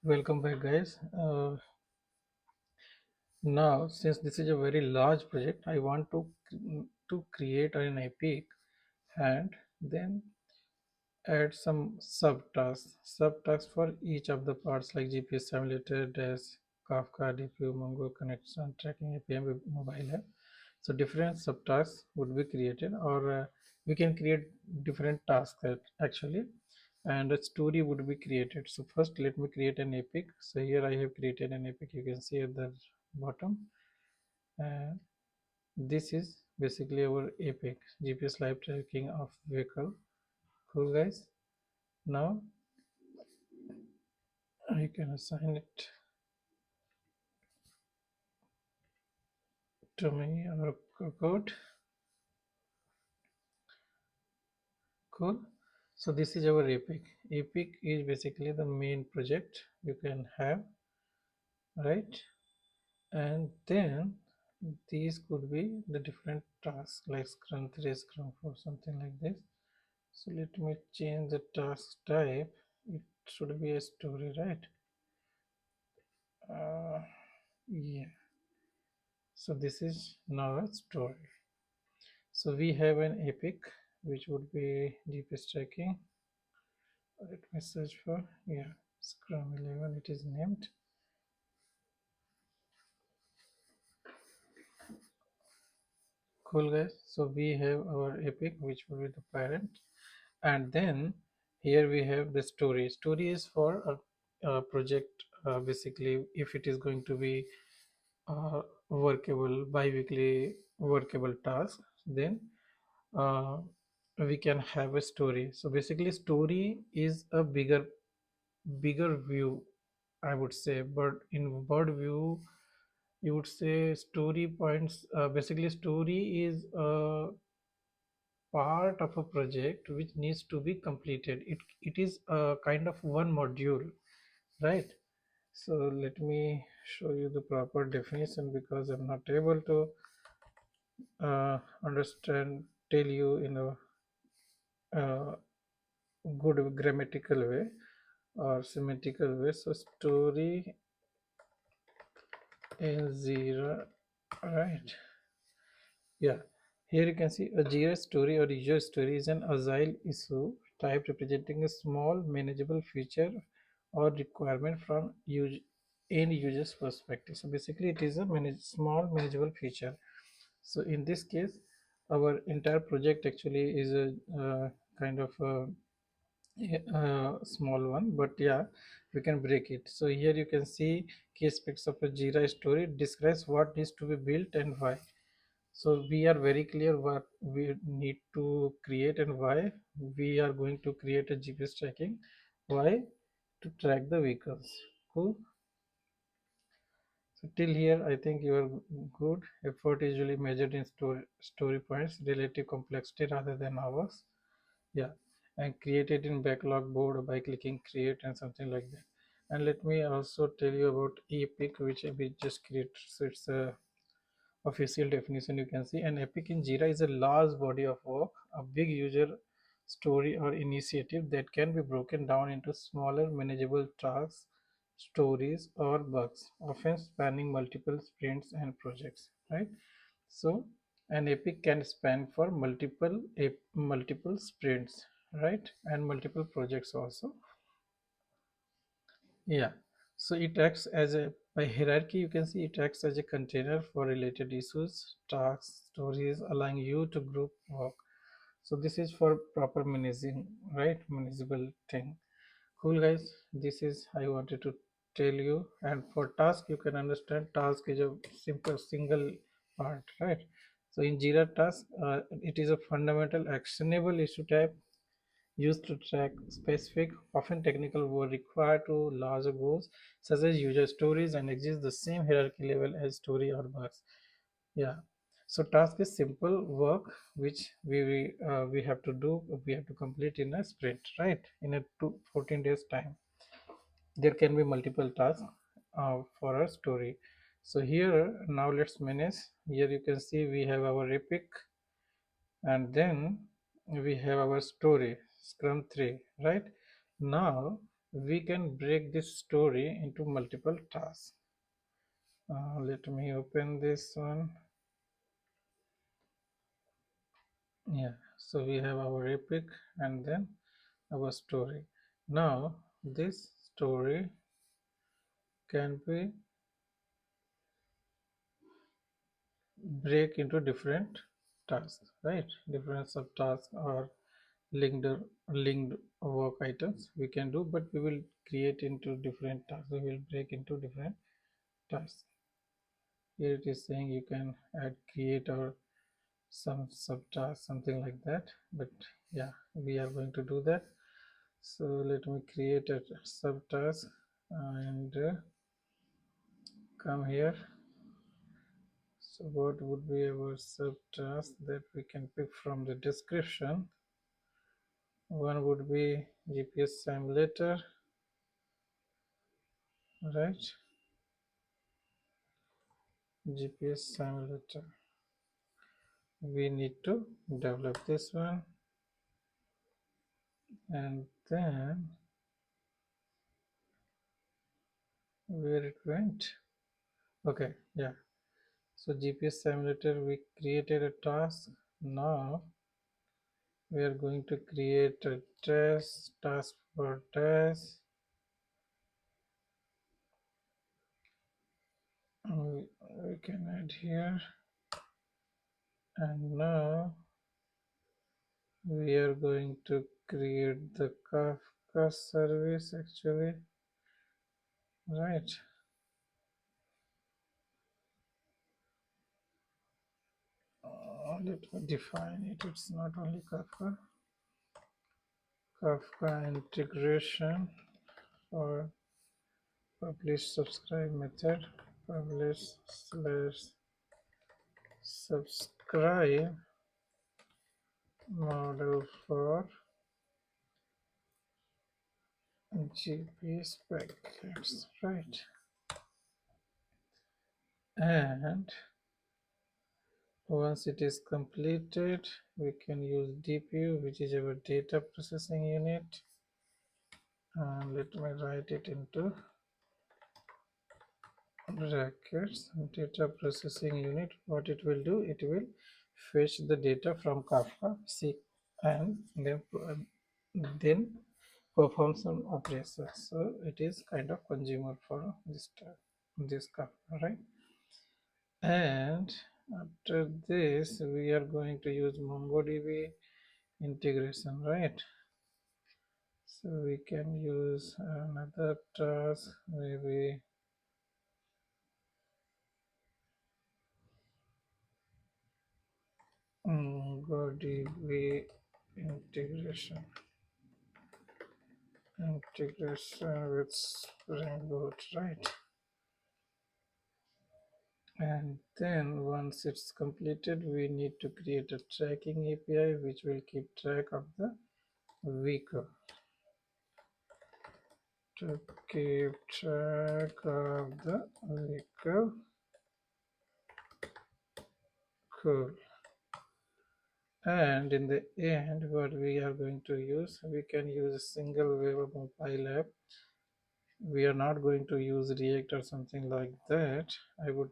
Welcome back, guys. Now, since this is a very large project, I want to create an epic and then add some subtasks for each of the parts like GPS simulator, dash, Kafka, DPU, Mongo connection, tracking API, mobile app. So different subtasks would be created, or we can create different tasks actually, and a story would be created. So first let me create an epic. So here I have created an epic, you can see at the bottom, and this is basically our epic GPS live tracking of vehicle. Cool, guys. Now I can assign it to me or code. Cool. So this is our epic. Epic is basically the main project you can have, right? And then these could be the different tasks like scrum 3, scrum 4, something like this. So let me change the task type. It should be a story, right? Yeah. So this is now a story. So we have an epic which would be GPS tracking. Let me search for, yeah, scrum 11 it is named. Cool, guys. So we have our epic which will be the parent, and then here we have the story. Story is for a project, basically if it is going to be workable bi-weekly workable task, then uh, we can have a story. So basically story is a bigger view, I would say, but in bird view you would say story points. Basically story is a part of a project which needs to be completed. It is a kind of one module, right? So let me show you the proper definition because I'm not able to understand tell you in a good grammatical way or semantical way. So story in Jira, right? Yeah, here you can see a Jira story or user story is an agile issue type representing a small manageable feature or requirement from end user's perspective. So basically it is a small manageable feature. So in this case our entire project actually is a kind of a small one, but yeah, we can break it. So here you can see key aspects of a Jira story. It describes what needs to be built and why. So we are very clear what we need to create and why. We are going to create a GPS tracking. Why? To track the vehicles. Cool. So till here, I think you are good. Effort is usually measured in story points, relative complexity rather than hours. Yeah, and create it in backlog board by clicking create and something like that. And let me also tell you about epic, which we just created. So it's a official definition. You can see an epic in Jira is a large body of work, a big user story or initiative that can be broken down into smaller manageable tasks, stories or bugs, often spanning multiple sprints and projects, right? So an epic can span for multiple sprints, right, and multiple projects also. Yeah, so it acts as a, by hierarchy, you can see it acts as a container for related issues, tasks, stories, allowing you to group work. So this is for proper managing, right? Manageable thing. Cool, guys. This is I wanted to tell you. And for task, you can understand task is a simple single part, right? So in Jira task, it is a fundamental actionable issue type used to track specific, often technical work required to larger goals, such as user stories, and exist the same hierarchy level as story or bugs. Yeah. So task is simple work which we have to do. We have to complete in a sprint, right? In a 14 days time. There can be multiple tasks for a story. So here now let's manage. Here you can see we have our epic, and then we have our story scrum 3, right? Now we can break this story into multiple tasks. Let me open this one. Yeah, so we have our epic and then our story. Now this story can be break into different tasks, right? Different subtasks or linked work items we can do, but we will create into different tasks. We will break into different tasks. Here it is saying you can add create or some subtask, something like that. But yeah, we are going to do that. So let me create a subtask and come here. So what would be our subtask that we can pick from the description? One would be GPS simulator, right? GPS simulator. We need to develop this one, and then where it went. Okay, yeah. So GPS simulator, we created a task. Now we are going to create a task for test. We can add here, and now we are going to create the Kafka service actually, right? Let me define it. It's not only Kafka integration or publish subscribe method. Publish slash subscribe model for GPS packets, right? And once it is completed, we can use DPU, which is our data processing unit. And let me write it into brackets. Data processing unit. What it will do? It will fetch the data from Kafka, see, and then perform some operations. So it is kind of consumer for this Kafka, right? And after this, we are going to use MongoDB integration, right? So we can use another task, maybe MongoDB integration with Spring Boot, right? And then once it's completed, we need to create a tracking API which will keep track of the vehicle. To keep track of the vehicle. Cool. And in the end, what we are going to use, we can use a single web mobile app. We are not going to use React or something like that. I would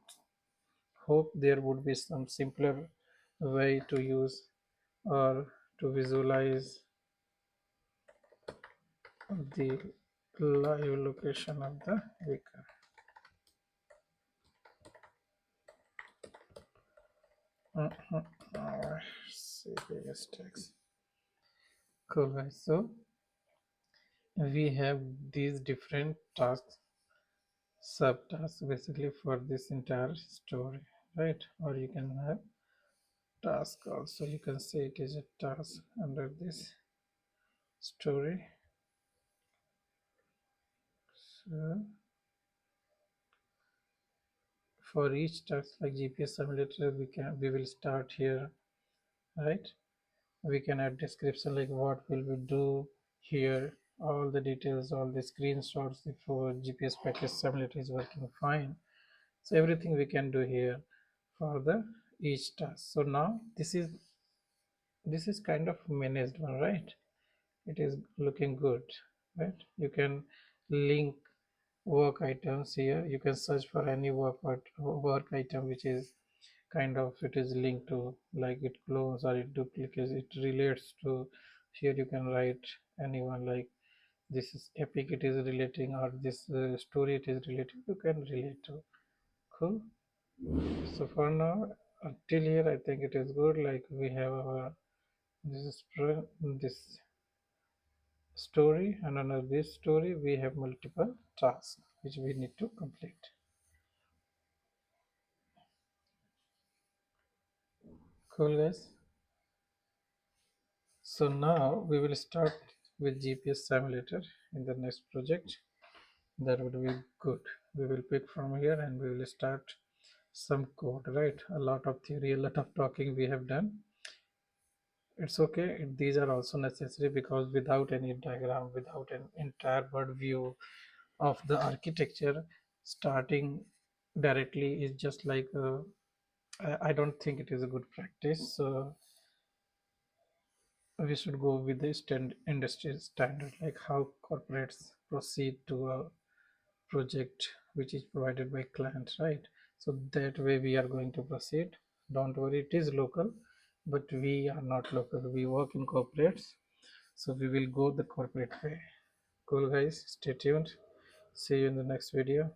hope there would be some simpler way to use or to visualize the live location of the vehicle. See the mistakes. Cool, guys. So we have these different tasks, subtasks basically for this entire story, right? Or you can have task also. You can say it is a task under this story. So for each task like GPS simulator, we will start here, right? We can add description like what will we do here, all the details, all the screenshots before GPS package simulator is working fine. So everything we can do here for the each task. So now this is kind of managed one, right? It is looking good. right? You can link work items here. You can search for any work item which is kind of it is linked to, like it clones or it duplicates, it relates to. Here you can write anyone, like this is epic it is relating, or this story it is relating, you can relate to. Cool. So for now, until here I think it is good. Like we have our this story, and under this story we have multiple tasks which we need to complete. Cool guys. So now we will start with GPS simulator in the next project. That would be good. We will pick from here and we will start some code, right? A lot of theory, a lot of talking we have done. It's okay. These are also necessary because without any diagram, without an entire bird view of the architecture, starting directly is just like I don't think it is a good practice. So we should go with the industry standard, like how corporates proceed to a project which is provided by client, right? So that way we are going to proceed. Don't worry, it is local, but we are not local, we work in corporates, so we will go the corporate way. Cool guys, stay tuned, see you in the next video.